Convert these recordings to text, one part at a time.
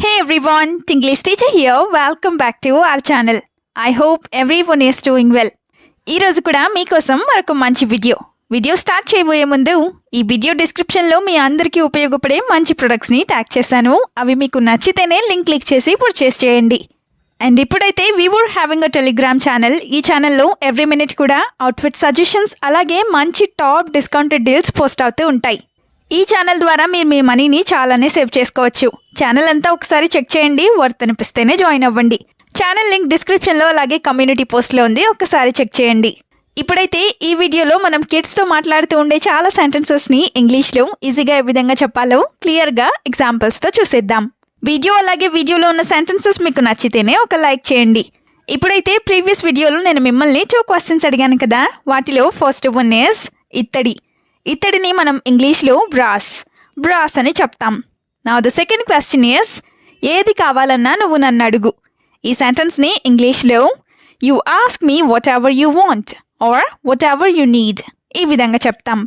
Hey everyone, Tinglish teacher here. Welcome back to our channel. I hope everyone is doing well. ఈ రోజు కూడా మీకోసం మరొక మంచి వీడియో స్టార్ట్ చేయబోయే ముందు ఈ వీడియో డిస్క్రిప్షన్లో మీ అందరికీ ఉపయోగపడే మంచి ప్రొడక్ట్స్ని ట్యాగ్ చేశాను. అవి మీకు నచ్చితేనే లింక్ క్లిక్ చేసి పర్చేస్ చేయండి. అండ్ ఇప్పుడైతే we were having a Telegram channel. ఈ ఛానల్లో ఎవ్రీ మినిట్ కూడా అవుట్ఫిట్ సజెషన్స్ అలాగే మంచి టాప్ డిస్కౌంటెడ్ డీల్స్ పోస్ట్ అవుతూ ఉంటాయి. ఈ ఛానల్ ద్వారా మీరు మీ మనీని చాలానే సేవ్ చేసుకోవచ్చు. ఛానల్ అంతా ఒకసారి చెక్ చేయండి, వర్త్ అనిపిస్తేనే జాయిన్ అవ్వండి. ఛానల్ లింక్ డిస్క్రిప్షన్లో అలాగే కమ్యూనిటీ పోస్ట్లో ఉంది, ఒకసారి చెక్ చేయండి. ఇప్పుడైతే ఈ వీడియోలో మనం కిడ్స్తో మాట్లాడుతూ ఉండే చాలా సెంటెన్సెస్ని ఇంగ్లీష్లో ఈజీగా ఏ విధంగా చెప్పాలో క్లియర్గా ఎగ్జాంపుల్స్తో చూసేద్దాం. వీడియోలో ఉన్న సెంటెన్సెస్ మీకు నచ్చితేనే ఒక లైక్ చేయండి. ఇప్పుడైతే ప్రీవియస్ వీడియోలో నేను మిమ్మల్ని 2 క్వశ్చన్స్ అడిగాను కదా, వాటిలో ఫస్ట్ వన్ ఈజ్ ఇత్తడిని మనం ఇంగ్లీష్లో బ్రాస్ అని చెప్తాం. Now the second question is ఏది కావాలన్నా నువ్వు నన్ను అడుగు. ఈ సెంటెన్స్ని ఇంగ్లీష్లో you ask me whatever you want or whatever you need ఈ విధంగా చెప్తాం.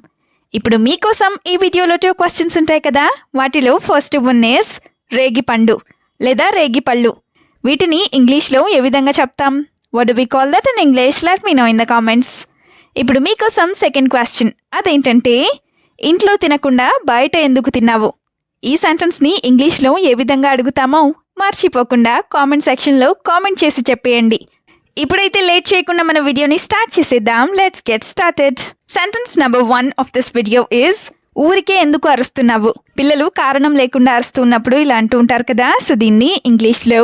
ఇప్పుడు మీకోసం ఈ వీడియోలో 2 క్వశ్చన్స్ ఉంటాయి కదా, వాటిలో ఫస్ట్ వన్ ఈస్ రేగిపండు లేదా రేగిపళ్ళు. వీటిని ఇంగ్లీష్లో ఏ విధంగా చెప్తాం? What do we call that in English? Let me know in the comments. ఇప్పుడు మీకోసం సెకండ్ క్వశ్చన్, అదేంటంటే ఇంట్లో తినకుండా బయట ఎందుకు తిన్నావు? ఈ సెంటెన్స్ని ఇంగ్లీష్లో ఏ విధంగా అడుగుతామో మర్చిపోకుండా కామెంట్ సెక్షన్లో కామెంట్ చేసి చెప్పేయండి. ఇప్పుడైతే లేట్ చేయకుండా మన వీడియోని స్టార్ట్ చేసేద్దాం. Let's get started. Sentence number 1 of this video is ఊరికే ఎందుకు అరుస్తున్నావు? పిల్లలు కారణం లేకుండా అరుస్తున్నప్పుడు ఇలా అంటూ ఉంటారు కదా, సో దీన్ని ఇంగ్లీష్లో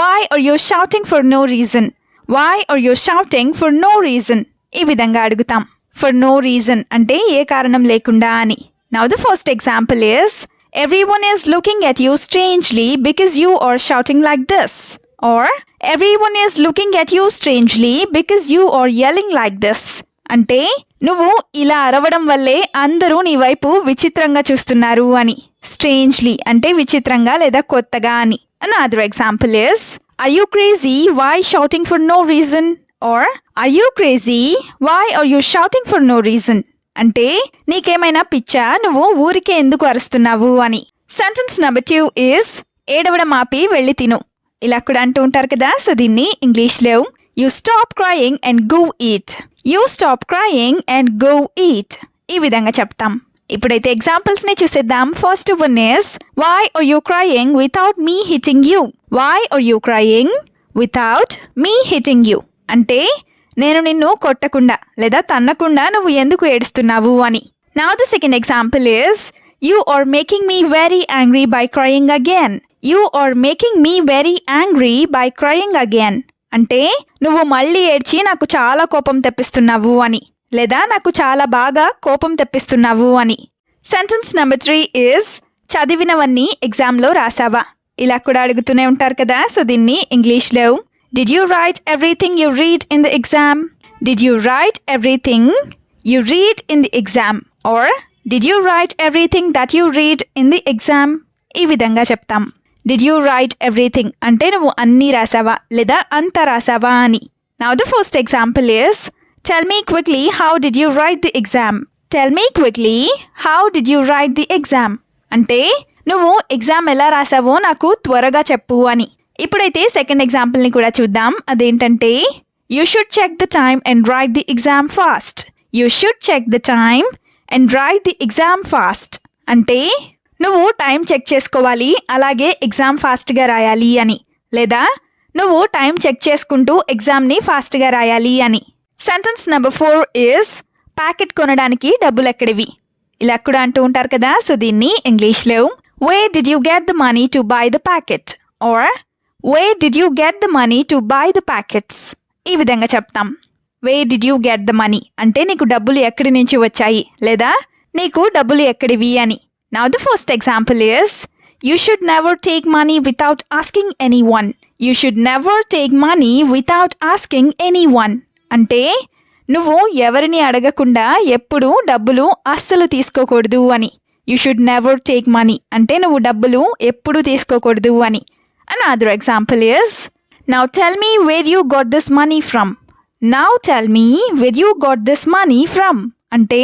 why are you shouting for no reason, why are you shouting for no reason ఈ విధంగా అడుగుతాం. ఫర్ నో రీజన్ అంటే ఏ కారణం లేకుండా అని. Now the first example is everyone is looking at you strangely because you are shouting like this, or everyone is looking at you strangely because you are yelling like this. అంటే నువ్వు ఇలా అరవడం వల్లే అందరూ నీ వైపు విచిత్రంగా చూస్తున్నారు అని. స్ట్రేంజ్లీ అంటే విచిత్రంగా లేదా కొత్తగా అని. Another example is are you crazy? Why shouting for no reason? Or are you crazy? Why are you shouting for no reason? అంటే నీకేమైనా పిచ్చా, నువ్వు ఊరికే ఎందుకు అరుస్తున్నావు అని. సెంటెన్స్ నెంబర్ 2 ఈస్ ఏడవడం ఆపి వెళ్ళి తిను. ఇలా కూడా అంటూ ఉంటారు కదా, సో దీన్ని ఇంగ్లీష్లో you stop crying and go eat, you stop crying and go eat ఈ విధంగా చెప్తాం. ఇప్పుడైతే ఎగ్జాంపుల్స్ని చూసేద్దాం. First one is why are you crying without me hitting you, why are you crying without me hitting you అంటే నేను నిన్ను కొట్టకుండా లేదా తన్నకుండా నువ్వు ఎందుకు ఏడుస్తున్నావు అని. Now the second example is you are making me very angry by crying again, you are making me very angry by crying again అంటే నువ్వు మళ్ళీ ఏడ్చి నాకు చాలా కోపం తెప్పిస్తున్నావు అని, లేదా నాకు చాలా బాగా కోపం తెప్పిస్తున్నావు అని. సెంటెన్స్ నెంబర్ 3 ఈస్ చదివినవన్నీ ఎగ్జామ్లో రాసావా? ఇలా కూడా అడుగుతూనే ఉంటారు కదా, సో దీన్ని ఇంగ్లీష్లో Did you write everything you read in the exam? Did you write everything you read in the exam? Or did you write everything that you read in the exam? ఈ విధంగా చెప్తాం. Did you write everything అంటే నువ్వు అన్నీ రాసావా లేదా అంత రాసావా అని. Now the first example is tell me quickly how did you write the exam? Tell me quickly how did you write the exam అంటే నువ్వు ఎగ్జామ్ ఎలా రాసావో నాకు త్వరగా చెప్పు అని. ఇప్పుడైతే సెకండ్ ఎగ్జాంపుల్ని కూడా చూద్దాం. అదేంటంటే you should check the time and write the exam fast, you should check the time and write the exam fast అంటే నువ్వు టైం చెక్ చేసుకోవాలి అలాగే ఎగ్జామ్ ఫాస్ట్గా రాయాలి అని, లేదా నువ్వు టైం చెక్ చేసుకుంటూ ఎగ్జామ్ని ఫాస్ట్గా రాయాలి అని. సెంటెన్స్ నెంబర్ 4 ఈస్ ప్యాకెట్ కొనడానికి డబ్బులు ఎక్కడివి? ఇలా కూడా అంటూ ఉంటారు కదా, సో దీన్ని ఇంగ్లీష్లో where did you get the money to buy the packet or where did you get the money to buy the packets ఈ విధంగా చెప్తాం. where did you get the money అంటే నీకు డబ్బులు ఎక్కడి నుంచి వచ్చాయి లేదా నీకు డబ్బులు ఎక్కడివి అని. now the first example is you should never take money without asking anyone, you should never take money without asking anyone అంటే నువ్వు ఎవరిని అడగకుండా ఎప్పుడు డబ్బులు అస్సలు తీసుకోకూడదు అని. you should never take money అంటే నువ్వు డబ్బులు ఎప్పుడు తీసుకోకూడదు అని. Another example is now tell me where you got this money from, now tell me where you got this money from అంటే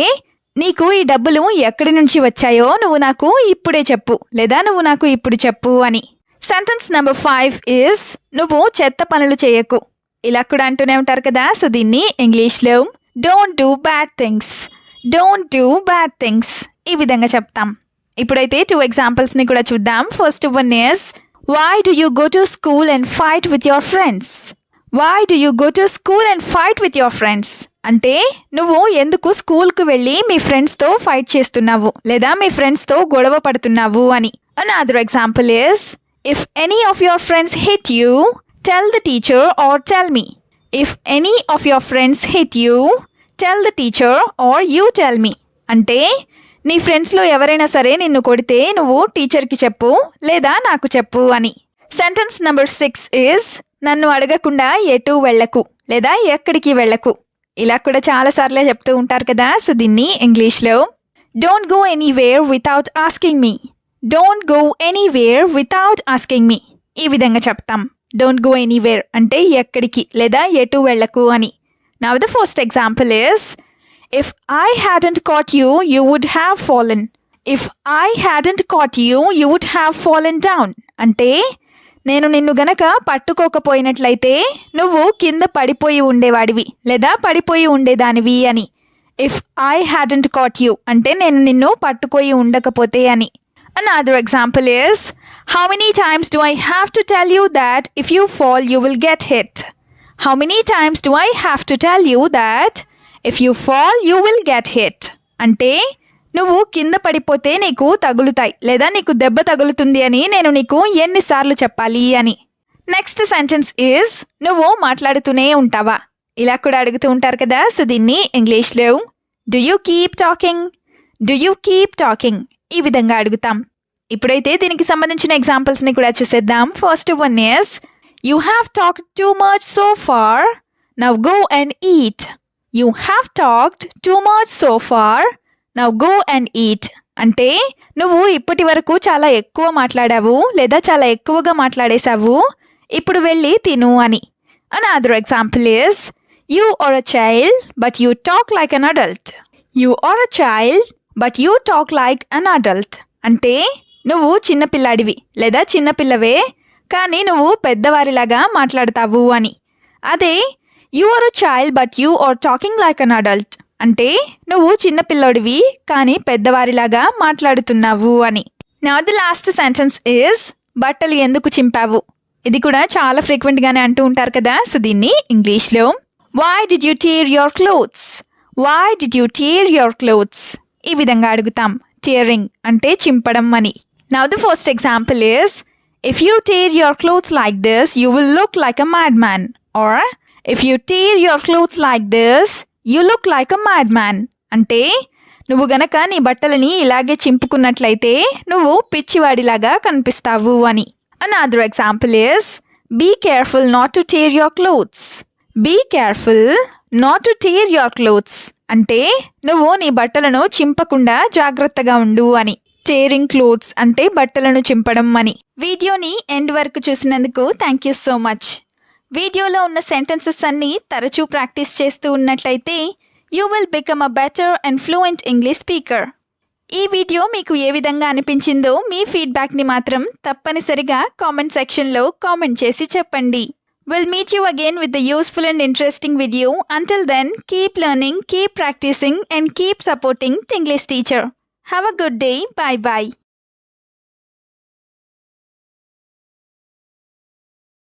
నీకు ఈ డబ్బులు ఎక్కడి నుంచి వచ్చాయో నువ్వు నాకు ఇప్పుడే చెప్పు లేదా నువ్వు నాకు ఇప్పుడు చెప్పు అని. సెంటెన్స్ నెంబర్ 5 ఈజ్ నువ్వు చెత్త పనులు చేయకు. ఇలా కూడా అంటూనే ఉంటారు కదా. సో దీన్ని ఇంగ్లీష్లో don't do bad things, don't do bad things ఈ విధంగా చెప్తాం. ఇప్పుడైతే 2 ఎగ్జాంపుల్స్ని కూడా చూద్దాం. First one is why do you go to school and fight with your friends. Why do you go to school and fight with your friends అంటే నువ్వు ఎందుకు స్కూల్కు వెళ్ళి మీ ఫ్రెండ్స్తో ఫైట్ చేస్తున్నావు లేదా మీ ఫ్రెండ్స్తో గొడవ పడుతున్నావు అని. Another example is if any of your friends hit you tell the teacher or tell me. If any of your friends hit you tell the teacher or you tell me అంటే నీ ఫ్రెండ్స్లో ఎవరైనా సరే నిన్ను కొడితే నువ్వు టీచర్కి చెప్పు లేదా నాకు చెప్పు అని. సెంటెన్స్ నెంబర్ 6 ఈజ్ నన్ను అడగకుండా ఎటు వెళ్ళకు లేదా ఎక్కడికి వెళ్ళకు. ఇలా కూడా చాలాసార్లే చెప్తూ ఉంటారు కదా. సో దీన్ని ఇంగ్లీష్లో don't go anywhere without asking me, don't go anywhere without asking me ఈ విధంగా చెప్తాం. డోంట్ గో ఎనీవేర్ అంటే ఎక్కడికి లేదా ఎటు వెళ్ళకు అని. Now the first example is if I hadn't caught you you would have fallen. If I hadn't caught you you would have fallen down అంటే నేను నిన్ను గనక పట్టుకోకపోయినట్లయితే నువ్వు కింద పడిపోయి ఉండేవాడివి లేదా పడిపోయి ఉండేదానివి అని. If I hadn't caught you అంటే నేను నిన్ను పట్టుకోయి ఉండకపోతే అని. Another example is how many times do I have to tell you that if you fall you will get hit. How many times do I have to tell you that if you fall you will get hit అంటే నువ్వు కింద పడిపోతే నీకు తగులుతాయి లేదా నీకు దెబ్బ తగులుతుంది అని నేను నీకు ఎన్నిసార్లు చెప్పాలి అని. నెక్స్ట్ సెంటెన్స్ ఈజ్ నువ్వు మాట్లాడుతూనే ఉంటావా. ఇలా కూడా అడుగుతూ ఉంటారు కదా. సో దీన్ని ఇంగ్లీష్లో do you keep talking, do you keep talking ఈ విధంగా అడుగుతాం. ఇప్పుడైతే దీనికి సంబంధించిన ఎగ్జాంపుల్స్ని కూడా చూసేద్దాం. First one is you have talked too much so far, now go and eat. You have talked too much so far, now go and eat అంటే నువ్వు ఇప్పటి వరకు చాలా ఎక్కువ మాట్లాడావు లేదా చాలా ఎక్కువగా మాట్లాడేశావు, ఇప్పుడు వెళ్ళి తిను అని. Another example is you are a child but you talk like an adult. You are a child but you talk like an adult అంటే నువ్వు చిన్నపిల్లాడివి లేదా చిన్నపిల్లవే కానీ నువ్వు పెద్దవారిలాగా మాట్లాడతావు అని. అదే you are a child but you are talking like an adult అంటే నువ్వు చిన్నపిల్లోడివి కానీ పెద్దవారిలాగా మాట్లాడుతున్నావు అని. Now the last sentence is బట్టలు ఎందుకు చింపావు. ఇది కూడా చాలా ఫ్రీక్వెంట్గానే అంటూ ఉంటారు కదా. సో దీన్ని ఇంగ్లీష్లో why did you tear your clothes, why did you tear your clothes ఈ విధంగా అడుగుతాం. టీరింగ్ అంటే చింపడం అని. Now the first example is if you tear your clothes like this you will look like a mad man. Or if you tear your clothes like this you look like a mad man అంటే నువ్వు గనక నీ బట్టలని ఇలాగే చింపుకున్నట్లయితే నువ్వు పిచ్చివాడిలాగా కనిపిస్తావు అని. Another example is be careful not to tear your clothes. Be careful not to tear your clothes అంటే నువ్వు నీ బట్టలను చింపకుండా జాగ్రత్తగా ఉండు అని. టీరింగ్ క్లోత్స్ అంటే బట్టలను చింపడం అని. వీడియోని ఎండ్ వరకు చూసినందుకు థ్యాంక్ యూ సో మచ్. వీడియోలో ఉన్న సెంటెన్సెస్ అన్నీ తరచూ ప్రాక్టీస్ చేస్తూ ఉన్నట్లయితే you will become a better and fluent English speaker. ఈ వీడియో మీకు ఏ విధంగా అనిపించిందో మీ ఫీడ్బ్యాక్ని మాత్రం తప్పనిసరిగా కామెంట్ సెక్షన్లో కామెంట్ చేసి చెప్పండి. We'll meet you again with the useful and interesting video. Until then, keep learning, keep practicing and keep supporting Tinglish Teacher. Have a good day. Bye-bye.